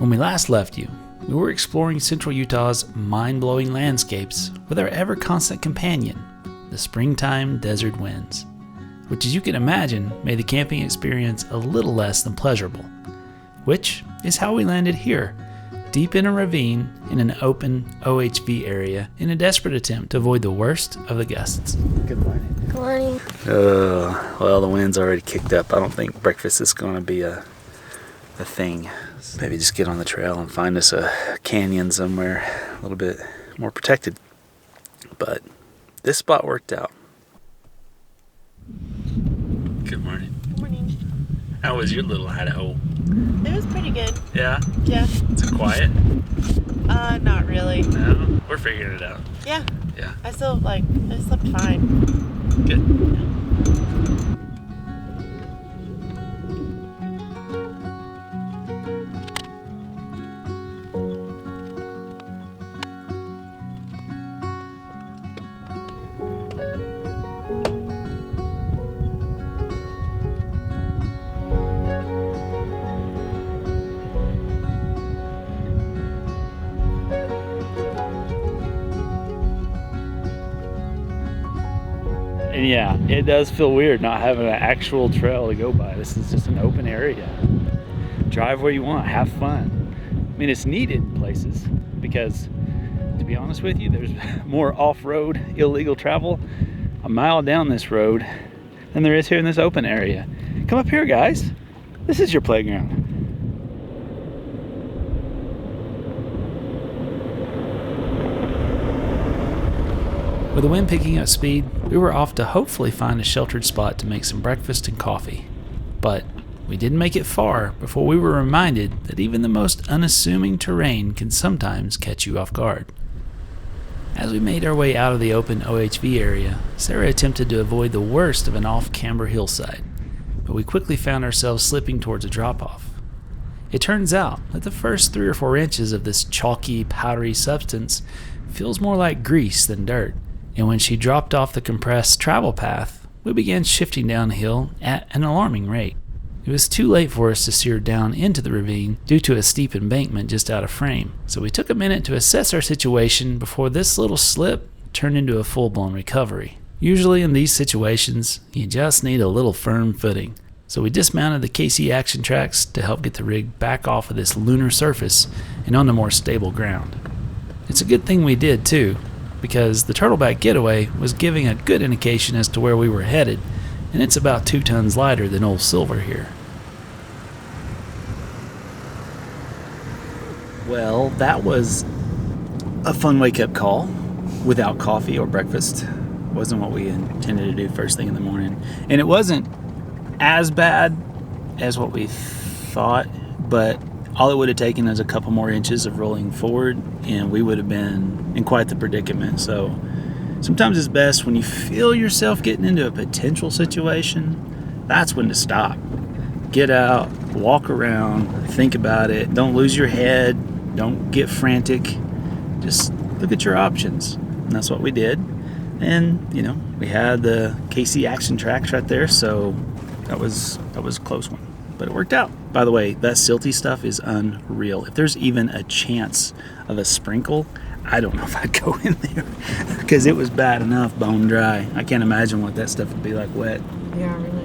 When we last left you, we were exploring central Utah's mind-blowing landscapes with our ever-constant companion, the springtime desert winds, which, as you can imagine, made the camping experience a little less than pleasurable, which is how we landed here, deep in a ravine in an open OHV area in a desperate attempt to avoid the worst of the gusts. Good morning. Good morning. Well, the wind's already kicked up. I don't think breakfast is going to be a thing. Maybe just get on the trail and find us a canyon somewhere a little bit more protected. But this spot worked out. Good morning. Good morning. How was your little hideout? It was pretty good. Yeah? Yeah. Is it quiet? Not really. No? We're figuring it out. Yeah. Yeah. I slept fine. Good. And yeah, it does feel weird not having an actual trail to go by. This is just an open area. Drive where you want, have fun. I mean, it's needed in places because, to be honest with you, there's more off-road illegal travel a mile down this road than there is here in this open area. Come up here, guys. This is your playground. With the wind picking up speed, we were off to hopefully find a sheltered spot to make some breakfast and coffee. But we didn't make it far before we were reminded that even the most unassuming terrain can sometimes catch you off guard. As we made our way out of the open OHV area, Sarah attempted to avoid the worst of an off-camber hillside, but we quickly found ourselves slipping towards a drop-off. It turns out that the first 3 or 4 inches of this chalky, powdery substance feels more like grease than dirt. And when she dropped off the compressed travel path, we began shifting downhill at an alarming rate. It was too late for us to steer down into the ravine due to a steep embankment just out of frame, so we took a minute to assess our situation before this little slip turned into a full-blown recovery. Usually in these situations, you just need a little firm footing, so we dismounted the KC action tracks to help get the rig back off of this lunar surface and onto more stable ground. It's a good thing we did too, because the turtleback getaway was giving a good indication as to where we were headed, and it's about 2 tons lighter than old Silver here. Well, that was a fun wake-up call without coffee or breakfast. Wasn't what we intended to do first thing in the morning. And it wasn't as bad as what we thought, but all it would have taken is a couple more inches of rolling forward and we would have been in quite the predicament. So sometimes it's best when you feel yourself getting into a potential situation, that's when to stop. Get out, walk around, think about it. Don't lose your head. Don't get frantic. Just look at your options. And that's what we did. And, we had the KC action tracks right there, so that was a close one. But it worked out. By the way, that silty stuff is unreal. If there's even a chance of a sprinkle, I don't know if I'd go in there because it was bad enough bone dry. I can't imagine what that stuff would be like wet. Yeah, really.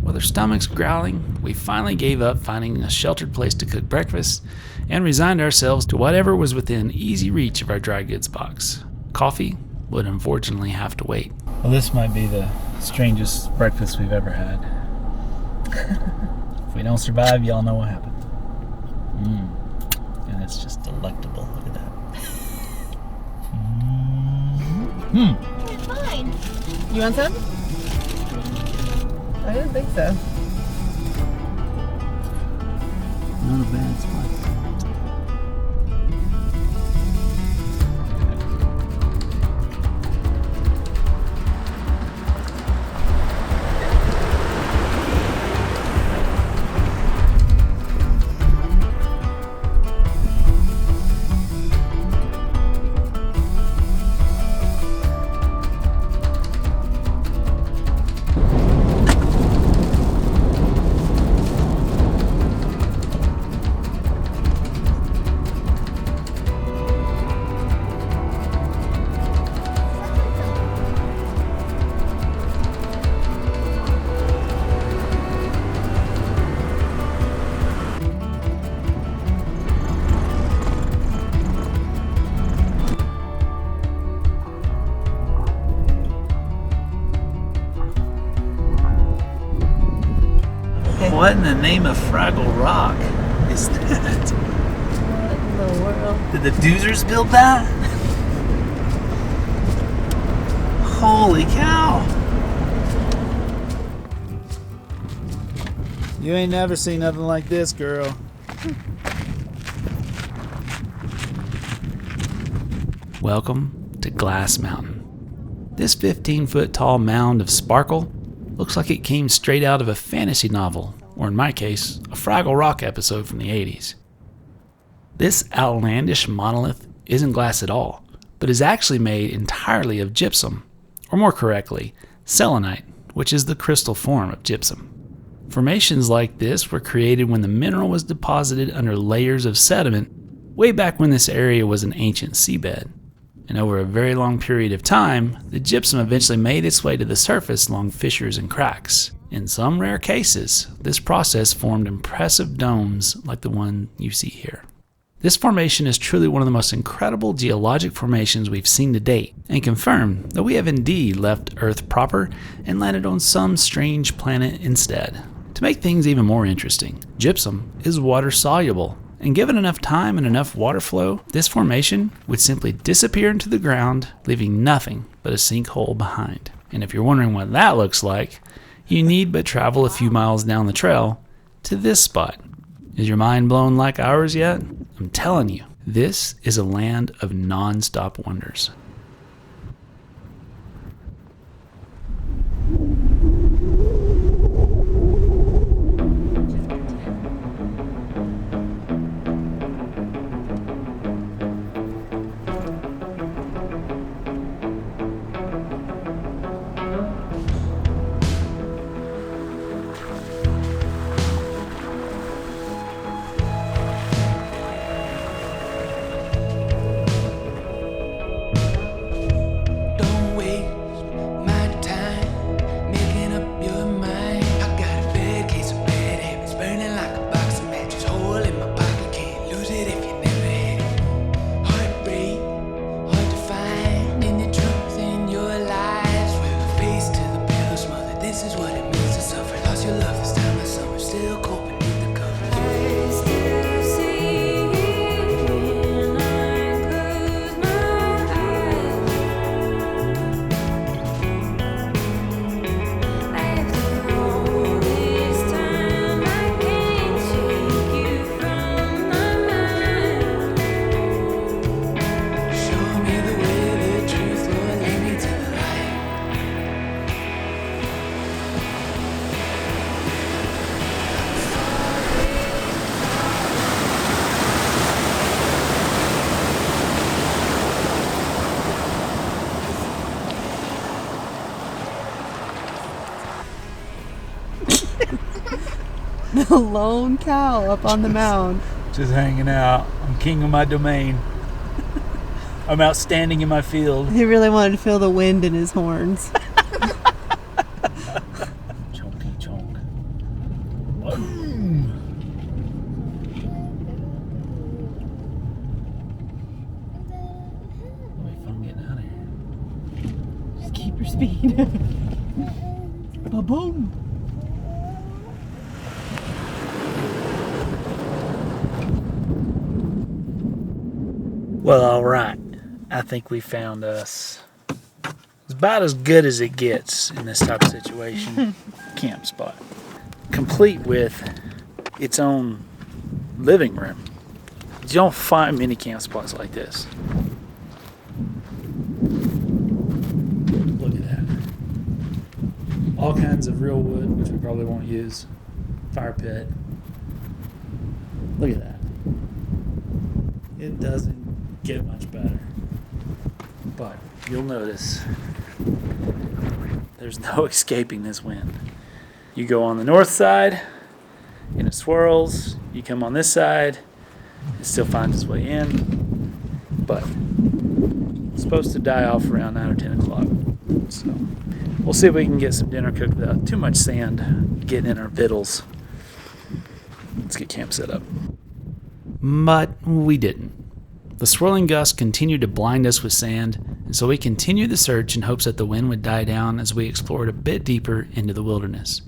With our stomachs growling, we finally gave up finding a sheltered place to cook breakfast and resigned ourselves to whatever was within easy reach of our dry goods box. Coffee would unfortunately have to wait. Well, this might be the strangest breakfast we've ever had. If we don't survive, y'all know what happened. And it's just delectable. Look at that. It's fine. You want some? I didn't think so. Not a bad spot. What in the name of Fraggle Rock is that? What in the world? Did the Doozers build that? Holy cow! You ain't never seen nothing like this, girl. Welcome to Glass Mountain. This 15-foot tall mound of sparkle looks like it came straight out of a fantasy novel, or in my case, a Fraggle Rock episode from the 80s. This outlandish monolith isn't glass at all, but is actually made entirely of gypsum, or more correctly, selenite, which is the crystal form of gypsum. Formations like this were created when the mineral was deposited under layers of sediment way back when this area was an ancient seabed. And over a very long period of time, the gypsum eventually made its way to the surface along fissures and cracks. In some rare cases, this process formed impressive domes like the one you see here. This formation is truly one of the most incredible geologic formations we've seen to date, and confirm that we have indeed left Earth proper and landed on some strange planet instead. To make things even more interesting, gypsum is water soluble, and given enough time and enough water flow, this formation would simply disappear into the ground, leaving nothing but a sinkhole behind. And if you're wondering what that looks like, you need but travel a few miles down the trail to this spot. Is your mind blown like ours yet? I'm telling you, this is a land of non-stop wonders. The lone cow up on the mound. Just hanging out. I'm king of my domain. I'm outstanding in my field. He really wanted to feel the wind in his horns. Chonky chonk. It'll be fun getting out of here. Just keep your speed. Ba-boom. Well, all right. I think we found us. It's about as good as it gets in this type of situation. Camp spot. Complete with its own living room. You don't find many camp spots like this. Look at that. All kinds of real wood, which we probably won't use. Fire pit. Look at that. It doesn't get much better. But you'll notice there's no escaping this wind. You go on the north side and it swirls. You come on this side, it still finds its way in. But it's supposed to die off around 9 or 10 o'clock. So we'll see if we can get some dinner cooked without too much sand getting in our victuals. Let's get camp set up. But we didn't. The swirling gusts continued to blind us with sand, and so we continued the search in hopes that the wind would die down as we explored a bit deeper into the wilderness.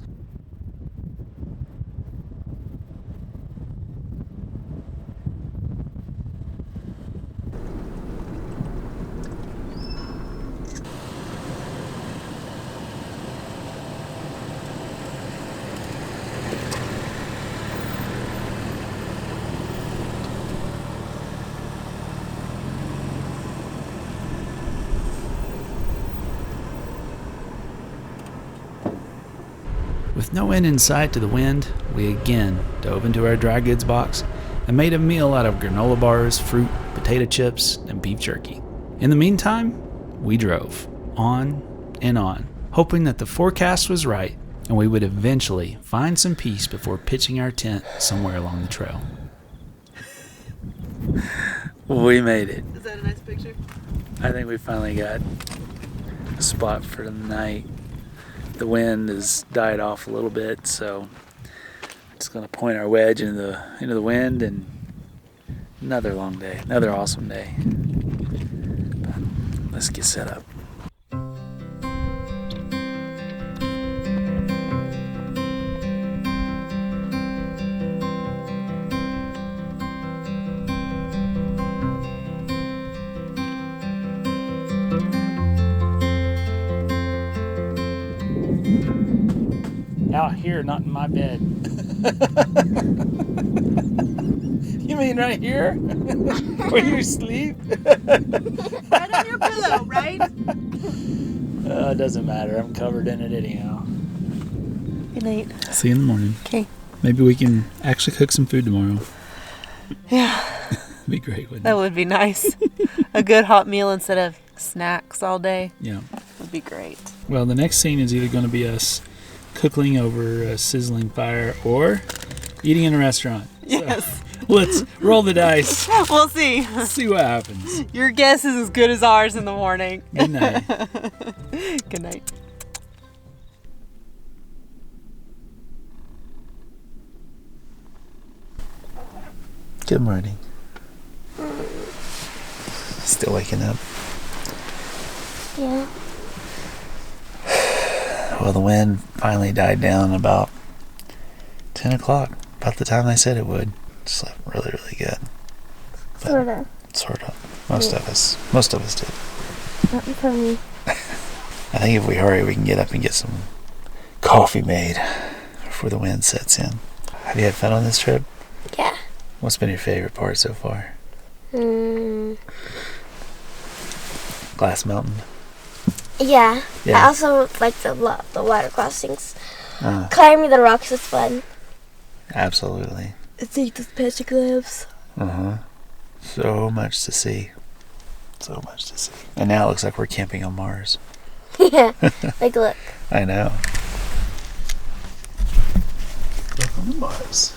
With no end in sight to the wind, we again dove into our dry goods box and made a meal out of granola bars, fruit, potato chips, and beef jerky. In the meantime, we drove on and on, hoping that the forecast was right and we would eventually find some peace before pitching our tent somewhere along the trail. We made it. Is that a nice picture? I think we finally got a spot for the night. The wind has died off a little bit, so I'm just gonna point our wedge into the wind, and another long day, another awesome day. But let's get set up. Out here, not in my bed. You mean right here? Where you sleep? Right on your pillow, right? It doesn't matter. I'm covered in it anyhow. Good night. See you in the morning. Okay. Maybe we can actually cook some food tomorrow. Yeah, It'd be great, wouldn't that it? would be nice. A good hot meal instead of snacks all day Yeah. would be great. Well, the next scene is either going to be us cooking over a sizzling fire or eating in a restaurant. Yes. So, let's roll the dice. We'll see. See what happens. Your guess is as good as ours in the morning. Good night. Good night. Good morning. Still waking up. Yeah. Well, the wind finally died down about 10 o'clock, about the time they said it would. Slept really, really good. But Sorta. Sort of. Most of us did. Not for me. I think if we hurry, we can get up and get some coffee made before the wind sets in. Have you had fun on this trip? Yeah. What's been your favorite part so far? Glass Mountain? Yeah. Yeah. I also like the water crossings. Uh, Climbing the rocks is fun. absolutely. See the petroglyphs. Uh-huh. So much to see. So much to see. And now it looks like we're camping on Mars. Yeah. Like, look. I know. Welcome to Mars.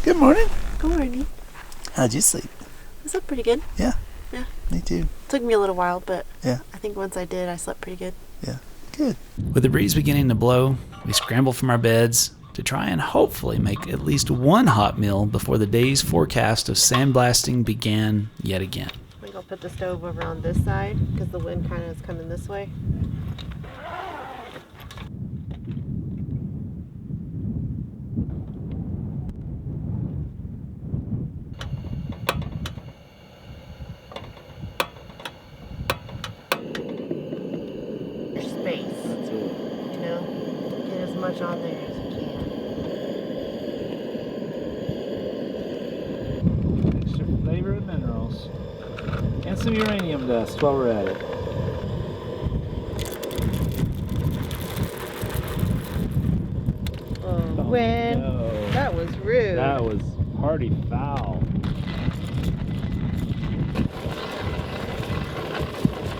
Good morning. Good morning. How'd you sleep? I slept pretty good. Yeah. Yeah. Me too. Took me a little while, but Yeah. I think once I did, I slept pretty good. Yeah. Good. With the breeze beginning to blow, we scrambled from our beds to try and hopefully make at least one hot meal before the day's forecast of sandblasting began yet again. I think I'll put the stove over on this side because the wind kind of is coming this way. Your space, That's it. you know, get as much on there as you can. Extra flavor and minerals. And some uranium dust while we're at it. Oh, wind. No. That was rude. That was party foul.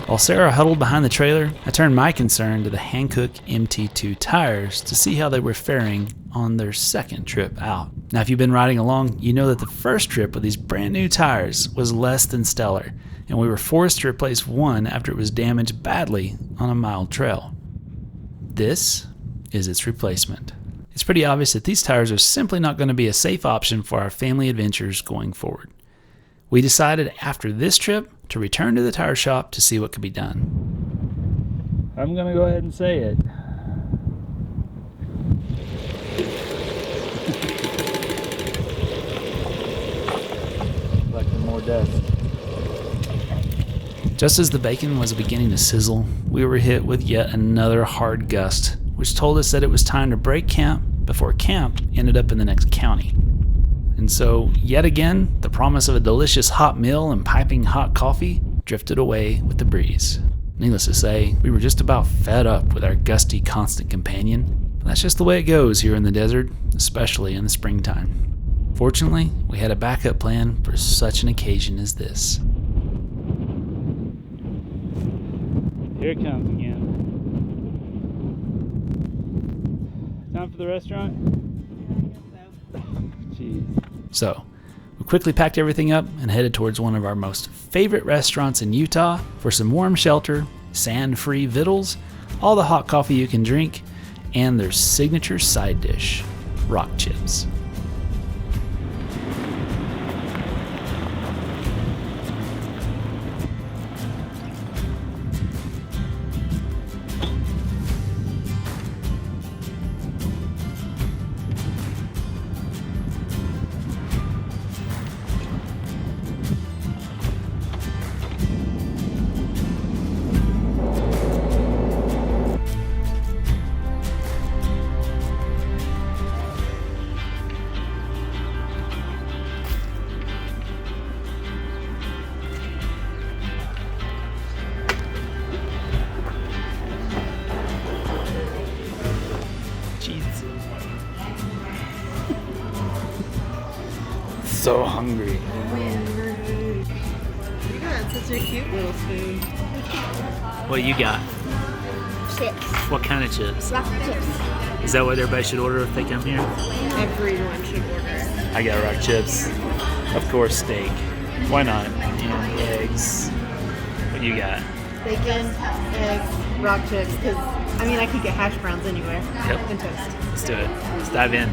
While Sarah huddled behind the trailer, I turned my concern to the Hankook MT2 tires to see how they were faring on their second trip out. Now, if you've been riding along, you know that the first trip with these brand new tires was less than stellar, and we were forced to replace one after it was damaged badly on a mild trail. This is its replacement. It's pretty obvious that these tires are simply not going to be a safe option for our family adventures going forward. We decided after this trip to return to the tire shop to see what could be done. I'm gonna go ahead and say it. Collecting more dust. Just as the bacon was beginning to sizzle, we were hit with yet another hard gust, which told us that it was time to break camp before camp ended up in the next county. And so, yet again, the promise of a delicious hot meal and piping hot coffee drifted away with the breeze. Needless to say, we were just about fed up with our gusty constant companion, But that's just the way it goes here in the desert, especially in the springtime. Fortunately, we had a backup plan for such an occasion as this. Here it comes again. Time for the restaurant? Jeez. So, we quickly packed everything up and headed towards one of our most favorite restaurants in Utah for some warm shelter, sand-free vittles, all the hot coffee you can drink, and their signature side dish, rock chips. So hungry. You got such a cute little spoon. What you got? Chips. What kind of chips? Rock chips. Is that what everybody should order if they come here? Everyone should order. I got rock chips. Of course, steak. Why not? And eggs. What you got? Bacon, eggs, rock chips, because, I mean, I could get hash browns anywhere. Yep. And toast. Let's do it. Let's dive in.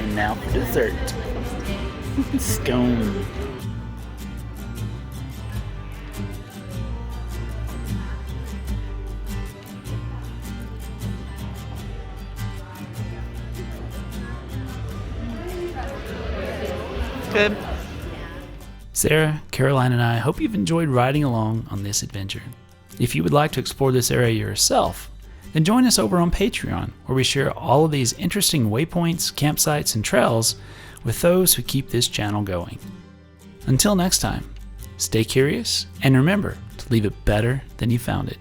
And now for dessert. Scone. Good. Sarah, Caroline, and I hope you've enjoyed riding along on this adventure. If you would like to explore this area yourself, then join us over on Patreon, where we share all of these interesting waypoints, campsites, and trails with those who keep this channel going. Until next time, stay curious and remember to leave it better than you found it.